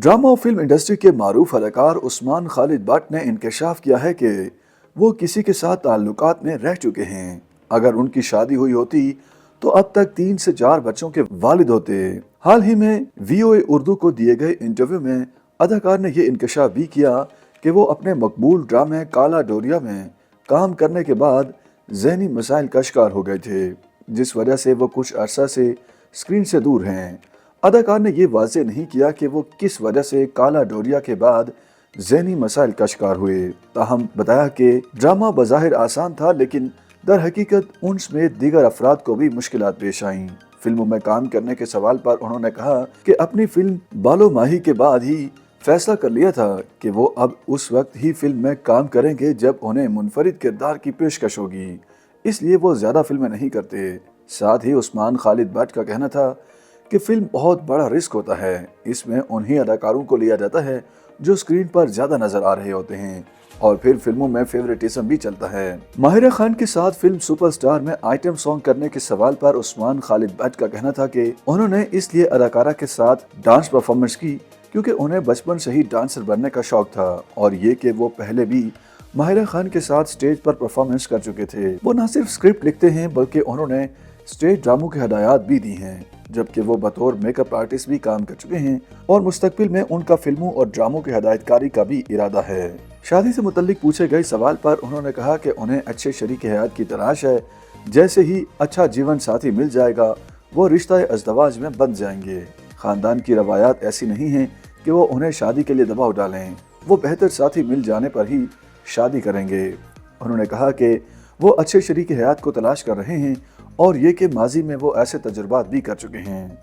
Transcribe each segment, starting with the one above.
Drama और film industry के मारूफ अदाकार उस्मान खालिद बट ने इंकशाफ किया है कि वो किसी के साथ ताल्लुकात में रह चुके हैं। अगर उनकी शादी हुई होती तो अब तक 3 से 4 बच्चों के वालिद होते। हाल ही में VOA उर्दू को दिए गए इंटरव्यू में अदाकार ने ये इंकशाफ भी किया कि वो अपने मकबूल ड्रामे काला डोरिया में काम करने के बाद ज़हनी मसाइल का शिकार हो गए थे, जिस वजह से वो कुछ अरसा से स्क्रीन से दूर हैं। अदाकार ने ये वाज़ेह नहीं किया कि वो किस वजह से काला डोरिया के बाद ज़हनी मसाइल का शिकार हुए। ताहम बताया कि ड्रामा बज़ाहिर आसान था, लेकिन दर हकीकत उन समेत दीगर अफराद को भी मुश्किलात पेश आईं। फिल्मों में काम करने के सवाल पर उन्होंने कहा कि अपनी फिल्म बालो माही के बाद ही फैसला कर लिया था कि वो अब उस वक्त ही फिल्म में काम करेंगे जब उन्हें मुनफरिद किरदार की पेशकश होगी, इसलिए वो ज़्यादा फिल्में नहीं करते। साथ ही उस्मान खालिद बट का कहना था कि फिल्म बहुत बड़ा रिस्क होता है, इसमें उन्हीं अदाकारों को लिया जाता है जो स्क्रीन पर ज़्यादा नजर आ रहे होते हैं और फिर फिल्मों में फेवरेटिज्म भी चलता है। माहिरा खान के साथ फिल्म सुपरस्टार में आइटम सॉन्ग करने के सवाल पर उस्मान खालिद बट का कहना था कि उन्होंने इसलिए अदाकारा के साथ डांस परफॉर्मेंस की क्योंकि उन्हें बचपन से ही डांसर बनने का शौक था, और ये कि वो पहले भी माहिरा खान के साथ स्टेज पर परफॉर्मेंस कर चुके थे। वो न सिर्फ स्क्रिप्ट लिखते हैं बल्कि उन्होंने स्टेज ड्रामों की हदायत भी दी हैं, जबकि वो बतौर मेकअप आर्टिस्ट भी काम कर चुके हैं और मुस्तकबिल में उनका फिल्मों और ड्रामों की हदायतकारी का भी इरादा है। शादी से मुतल्लिक पूछे गए सवाल पर उन्होंने कहा कि उन्हें अच्छे शरीक हयात की तलाश है, जैसे ही अच्छा जीवन साथी मिल जाएगा वो रिश्ता अज़दवाज में बन जाएंगे। खानदान की रवायात ऐसी नहीं है कि वो उन्हें शादी के लिए दबाव डालें, वो बेहतर साथी मिल जाने पर ही शादी करेंगे। उन्होंने कहा कि वो अच्छे शरीक हयात को तलाश कर रहे हैं और ये कि माजी में वो ऐसे तजुर्बात भी कर चुके हैं।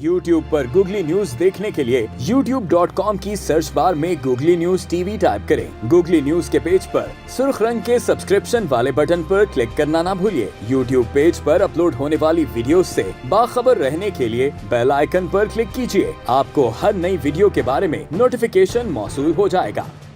YouTube पर गूगली न्यूज देखने के लिए youtube.com की सर्च बार में गूगली न्यूज TV टाइप करें। गूगली न्यूज के पेज पर सुर्ख रंग के सब्सक्रिप्शन वाले बटन पर क्लिक करना ना भूलिए। YouTube पेज पर अपलोड होने वाली वीडियोस से बाखबर रहने के लिए बेल आइकन पर क्लिक कीजिए। आपको हर नई वीडियो के बारे में नोटिफिकेशन मौसूल हो जाएगा।